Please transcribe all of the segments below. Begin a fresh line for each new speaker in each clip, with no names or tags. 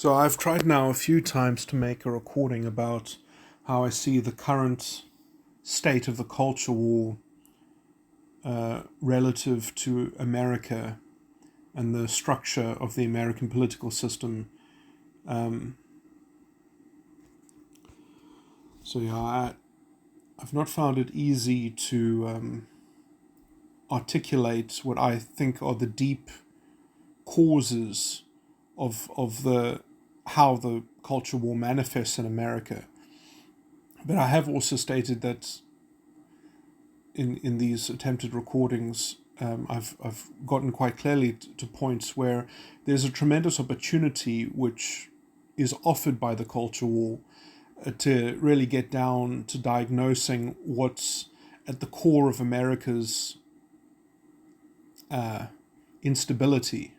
So I've tried now a few times to make a recording about how I see the current state of the culture war relative to America and the structure of the American political system. Um, I've not found it easy to articulate what I think are the deep causes of the how the culture war manifests in America. But I have also stated that in these attempted recordings, I've gotten quite clearly to points where there's a tremendous opportunity which is offered by the culture war to really get down to diagnosing what's at the core of America's instability.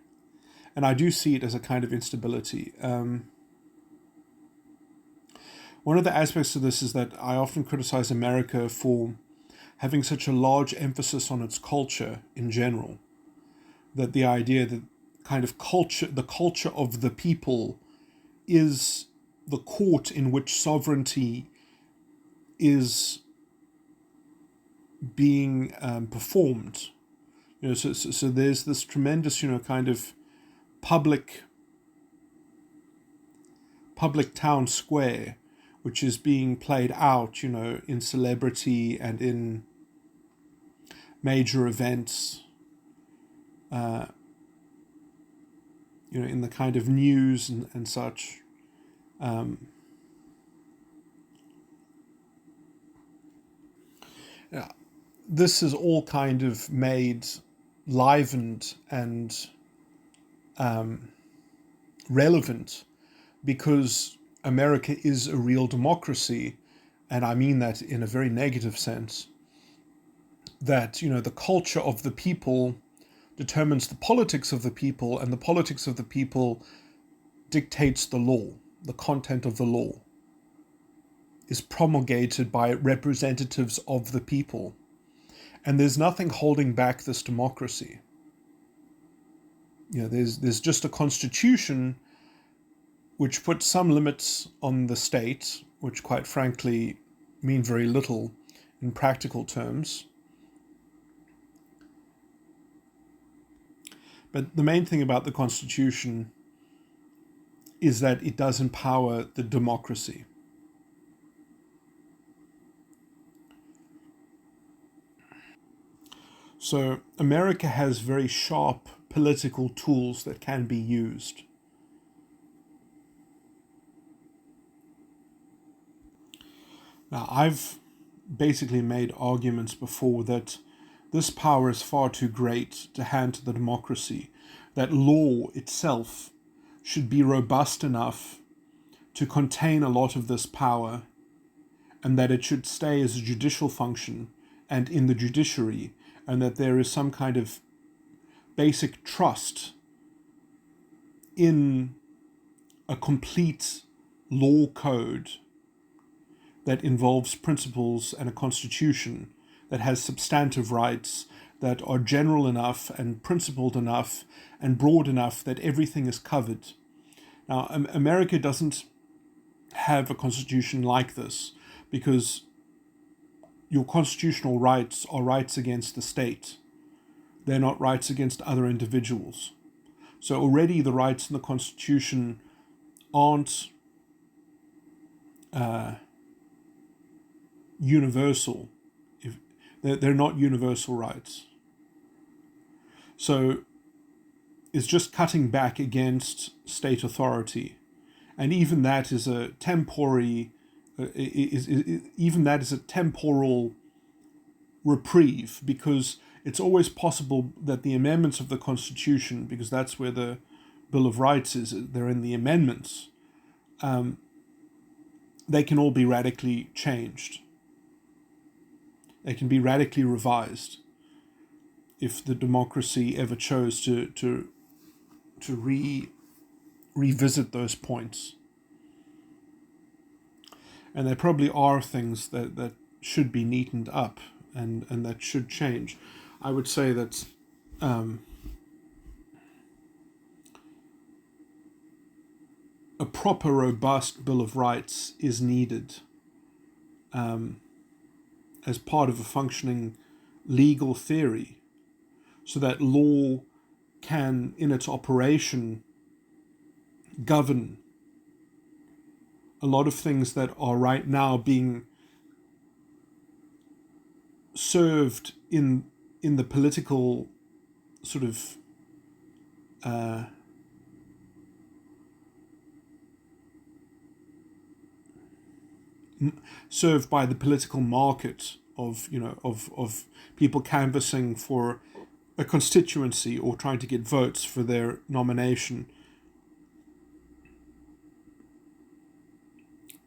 And I do see it as a kind of instability. One of the aspects of this is that I often criticize America for having such a large emphasis on its culture in general. That the idea that kind of culture, the culture of the people, is the court in which sovereignty is being performed. So there's this tremendous, kind of public town square, which is being played out, in celebrity and in major events, in the kind of news and such. Yeah, this is all kind of made livened and relevant because America is a real democracy, and I mean that in a very negative sense. That, the culture of the people determines the politics of the people, and the politics of the people dictates the law. The content of the law is promulgated by representatives of the people. And there's nothing holding back this democracy. There's just a constitution which puts some limits on the state, which quite frankly mean very little in practical terms. But the main thing about the Constitution is that it does empower the democracy. So America has very sharp political tools that can be used. Now, I've basically made arguments before that this power is far too great to hand to the democracy, that law itself should be robust enough to contain a lot of this power, and that it should stay as a judicial function and in the judiciary, and that there is some kind of basic trust in a complete law code that involves principles and a constitution that has substantive rights that are general enough and principled enough and broad enough that everything is covered. Now, America doesn't have a constitution like this because your constitutional rights are rights against the state. They're not rights against other individuals. So already the rights in the Constitution aren't universal. They're not universal rights. So it's just cutting back against state authority. And even that is a temporary, even that is a temporal reprieve, because it's always possible that the amendments of the Constitution, because that's where the Bill of Rights is, they're in the amendments, they can all be radically changed. They can be radically revised if the democracy ever chose to revisit those points. And there probably are things that should be neatened up and that should change. I would say that proper, robust Bill of Rights is needed as part of a functioning legal theory, so that law can, in its operation, govern a lot of things that are right now being served in the political sort of served by the political market of of people canvassing for a constituency or trying to get votes for their nomination.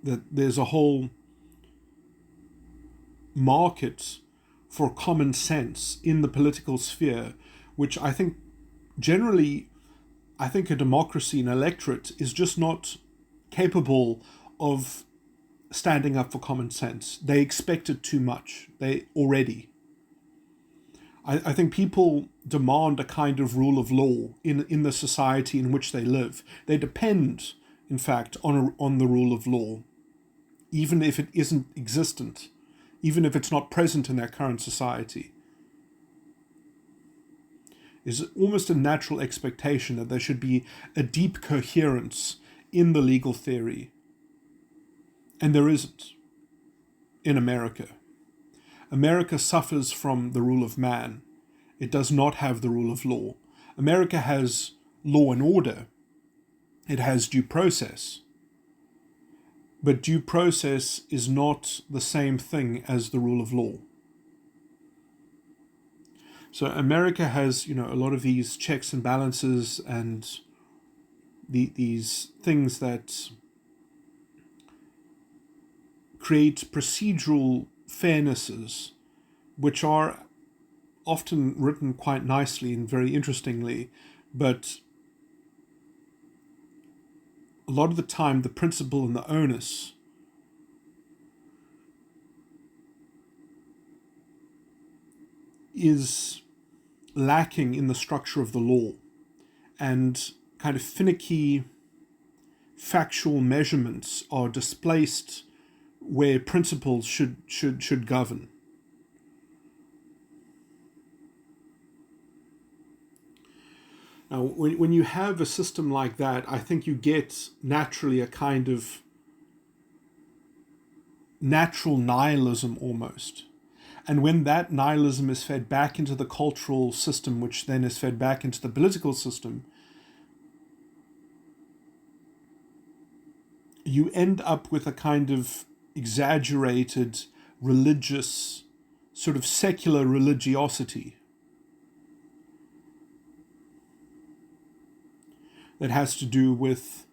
That there's a whole market for common sense in the political sphere, which I think generally, I think a democracy, an electorate, is just not capable of standing up for common sense. They expect it too much. They already. I think people demand a kind of rule of law in the society in which they live. They depend, in fact, on the rule of law, even if it isn't existent, even if it's not present in their current society. It's almost a natural expectation that there should be a deep coherence in the legal theory. And there isn't in America. America suffers from the rule of man. It does not have the rule of law. America has law and order. It has due process. But due process is not the same thing as the rule of law. So America has, a lot of these checks and balances and these things that create procedural fairnesses, which are often written quite nicely and very interestingly, but a lot of the time the principle and the onus is lacking in the structure of the law, and kind of finicky factual measurements are displaced where principles should govern. Now, when you have a system like that, I think you get naturally a kind of natural nihilism almost. And when that nihilism is fed back into the cultural system, which then is fed back into the political system, you end up with a kind of exaggerated religious, sort of secular religiosity that has to do with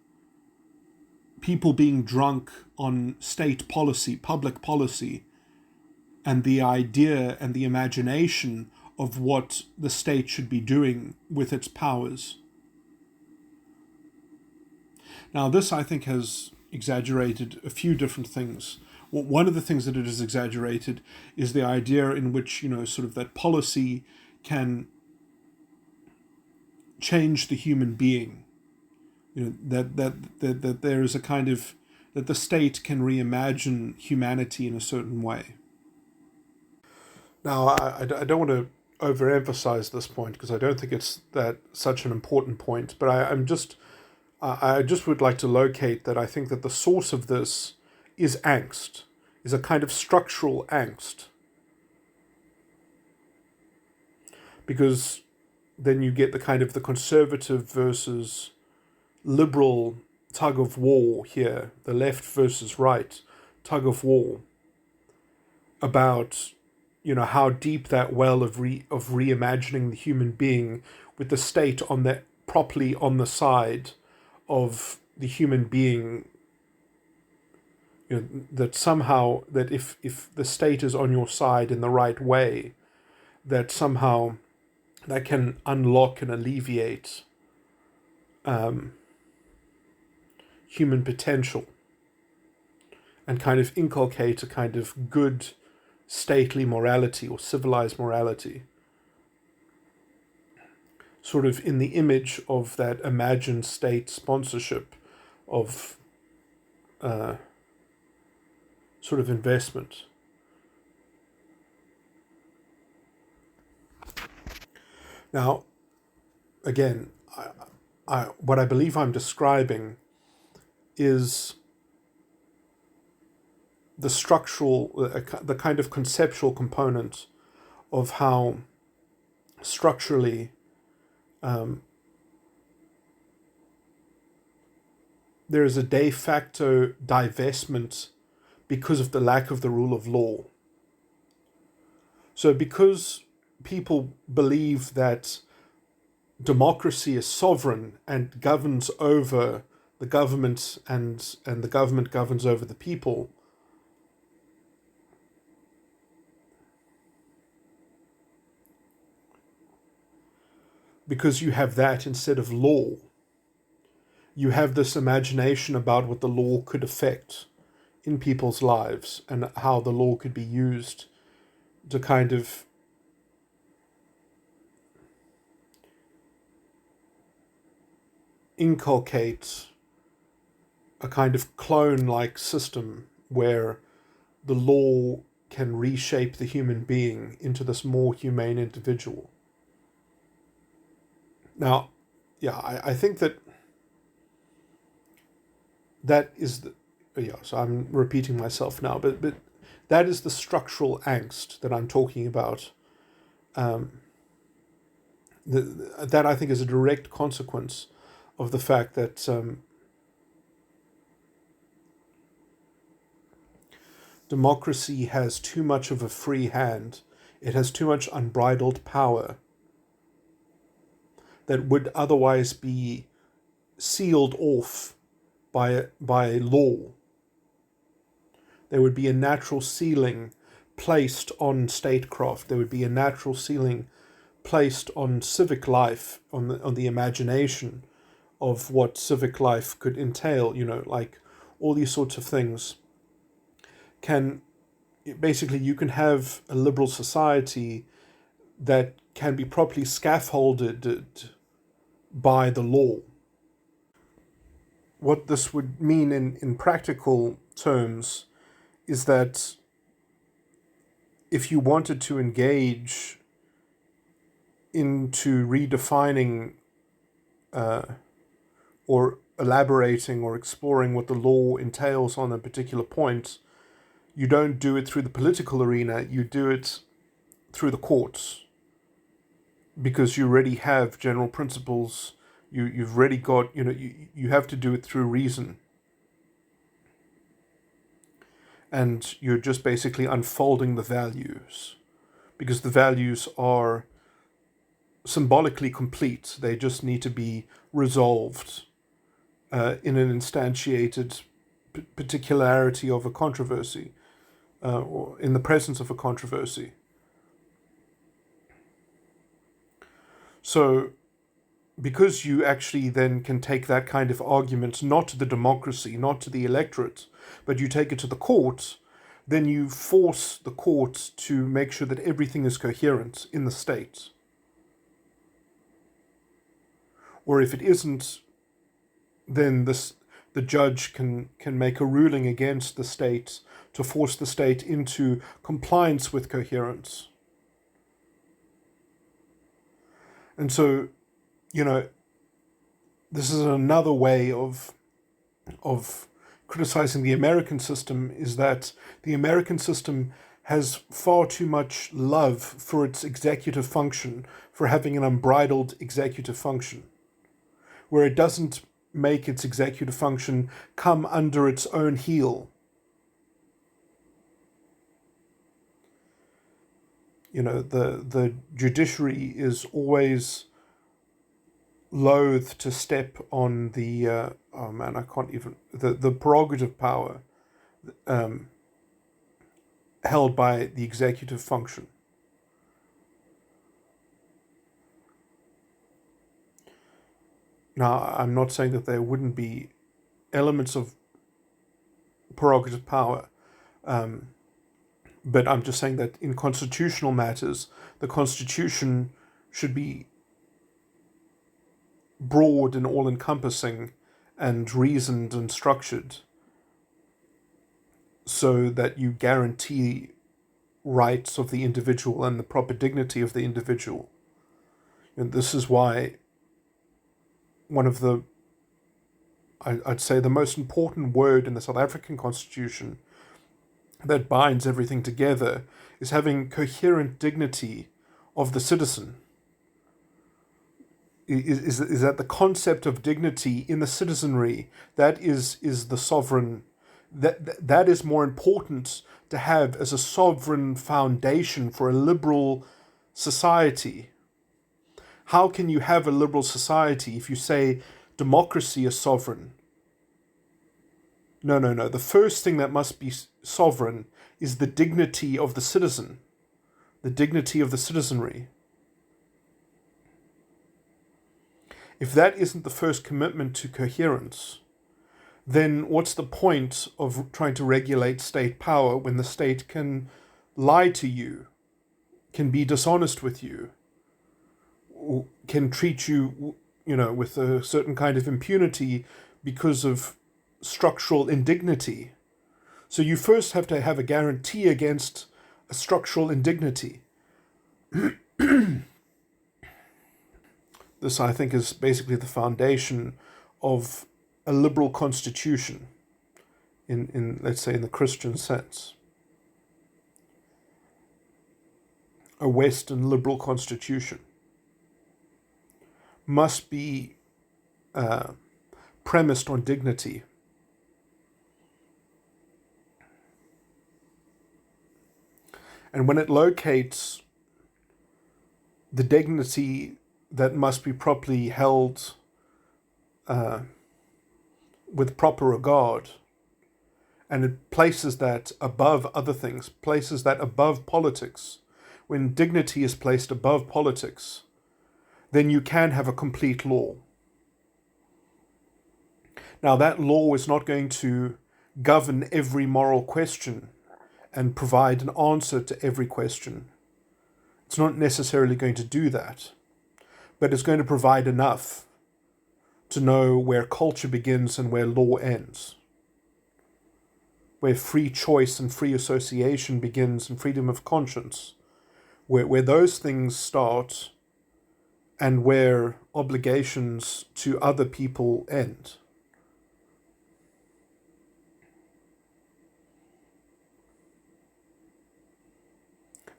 people being drunk on state policy, public policy, and the idea and the imagination of what the state should be doing with its powers. Now, this, I think, has exaggerated a few different things. Well, one of the things that it has exaggerated is the idea in which, sort of that policy can change the human being. That there is a kind of, that the state can reimagine humanity in a certain way. Now, I don't want to overemphasize this point because I don't think it's that such an important point, but I just would like to locate that I think that the source of this is angst, is a kind of structural angst. Because then you get the kind of the conservative versus liberal tug of war here, the left versus right tug of war about how deep that well of reimagining the human being, with the state properly on the side of the human being, that somehow, that if the state is on your side in the right way, that somehow that can unlock and alleviate human potential and kind of inculcate a kind of good stately morality or civilized morality, sort of in the image of that imagined state sponsorship of sort of investment. Now, again, what I believe I'm describing is the structural, the kind of conceptual component of how structurally there is a de facto divestment because of the lack of the rule of law. So because people believe that democracy is sovereign and governs over the government, and the government governs over the people, because you have that instead of law, you have this imagination about what the law could affect in people's lives and how the law could be used to kind of inculcate a kind of clone-like system where the law can reshape the human being into this more humane individual. Now, yeah, I think that is the, yeah, so I'm repeating myself now, but that is the structural angst that I'm talking about. That I think is a direct consequence of the fact that democracy has too much of a free hand. It has too much unbridled power that would otherwise be sealed off by law. There would be a natural ceiling placed on statecraft. There would be a natural ceiling placed on civic life, on the imagination of what civic life could entail. Like all these sorts of things can basically, you can have a liberal society that can be properly scaffolded by the law. What this would mean in practical terms is that if you wanted to engage into redefining or elaborating or exploring what the law entails on a particular point, you don't do it through the political arena, you do it through the courts, because you already have general principles. You've already got, you have to do it through reason. And you're just basically unfolding the values, because the values are symbolically complete. They just need to be resolved in an instantiated particularity of a controversy, or in the presence of a controversy. So, because you actually then can take that kind of argument not to the democracy, not to the electorate, but you take it to the court, then you force the court to make sure that everything is coherent in the state. Or if it isn't, then the judge can make a ruling against the state to force the state into compliance with coherence. And so, this is another way of criticizing the American system, is that the American system has far too much love for its executive function, for having an unbridled executive function, where it doesn't make its executive function come under its own heel. The judiciary is always loath to step on the the prerogative power held by the executive function. Now, I'm not saying that there wouldn't be elements of prerogative power, but I'm just saying that in constitutional matters, the Constitution should be broad and all-encompassing, and reasoned and structured so that you guarantee rights of the individual and the proper dignity of the individual. And this is why one of the, I'd say, the most important word in the South African Constitution that binds everything together is having coherent dignity of the citizen. Is that the concept of dignity in the citizenry that is the sovereign, that is more important to have as a sovereign foundation for a liberal society. How can you have a liberal society if you say democracy is sovereign? No. The first thing that must be sovereign is the dignity of the citizen, the dignity of the citizenry. If that isn't the first commitment to coherence, then what's the point of trying to regulate state power when the state can lie to you, can be dishonest with you, can treat you, with a certain kind of impunity because of structural indignity? So you first have to have a guarantee against a structural indignity. This, I think, is basically the foundation of a liberal constitution in let's say, in the Christian sense. A Western liberal constitution must be premised on dignity. And when it locates the dignity that must be properly held with proper regard, and it places that above other things, places that above politics, when dignity is placed above politics, then you can have a complete law. Now, that law is not going to govern every moral question and provide an answer to every question. It's not necessarily going to do that, but it's going to provide enough to know where culture begins and where law ends, where free choice and free association begins and freedom of conscience, where those things start and where obligations to other people end.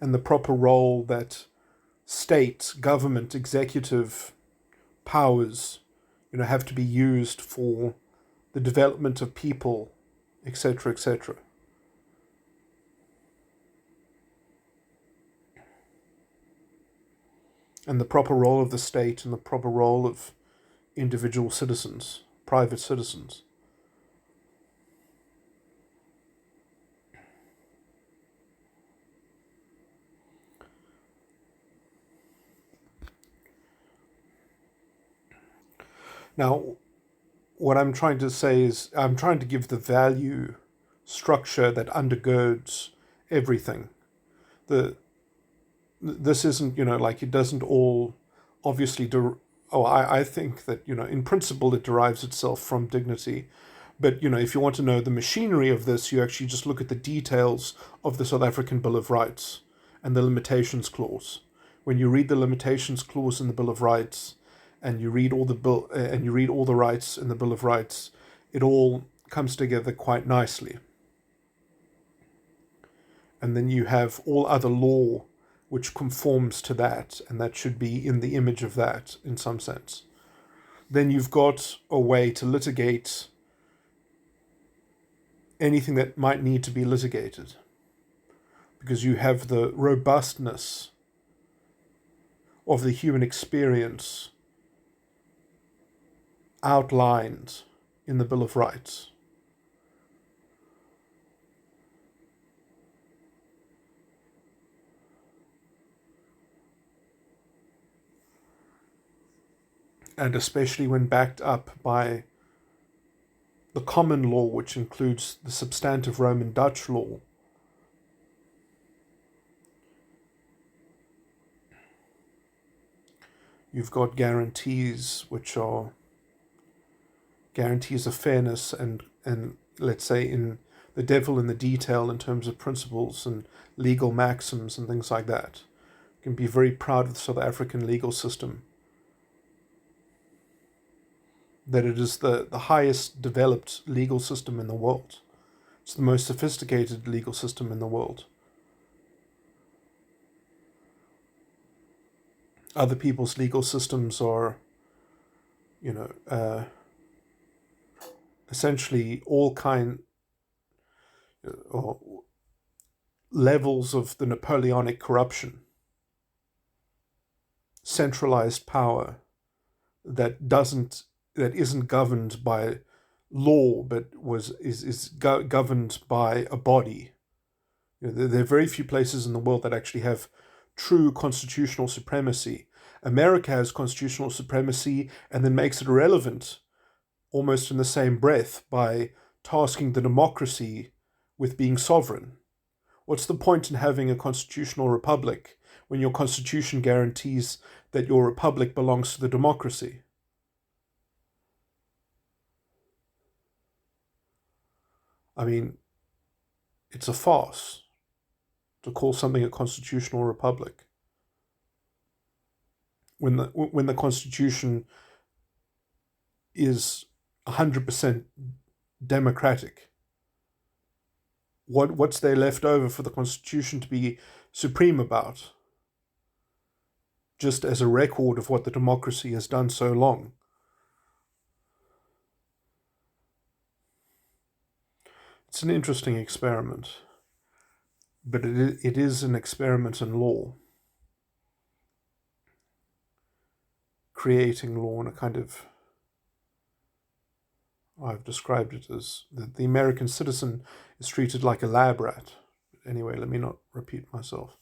And the proper role that state, government, executive powers, have to be used for the development of people, etc., etc. And the proper role of the state and the proper role of individual citizens, private citizens. Now, what I'm trying to say is I'm trying to give the value structure that undergirds everything. This isn't, like, it doesn't all obviously I think that, in principle it derives itself from dignity. But, if you want to know the machinery of this, you actually just look at the details of the South African Bill of Rights and the limitations clause. When you read the limitations clause in the Bill of Rights, and you read all the rights in the Bill of Rights, it all comes together quite nicely. And then you have all other law which conforms to that, and that should be in the image of that in some sense. Then you've got a way to litigate anything that might need to be litigated, because you have the robustness of the human experience outlined in the Bill of Rights. And especially when backed up by the common law, which includes the substantive Roman Dutch law, you've got guarantees which are guarantees of fairness and let's say in the devil in the detail in terms of principles and legal maxims and things like that. You can be very proud of the South African legal system, that it is the highest developed legal system in the world. It's the most sophisticated legal system in the world. Other people's legal systems are, essentially all or levels of the Napoleonic corruption, centralized power that isn't governed by law, but is governed by a body. There are very few places in the world that actually have true constitutional supremacy. America has constitutional supremacy and then makes it irrelevant almost in the same breath by tasking the democracy with being sovereign. What's the point in having a constitutional republic when your constitution guarantees that your republic belongs to the democracy? I mean, it's a farce to call something a constitutional republic when the Constitution is 100% democratic. What's there left over for the Constitution to be supreme about? Just as a record of what the democracy has done so long. It's an interesting experiment, but it is an experiment in law. Creating law in a kind of, I've described it as the American citizen is treated like a lab rat. Anyway, let me not repeat myself.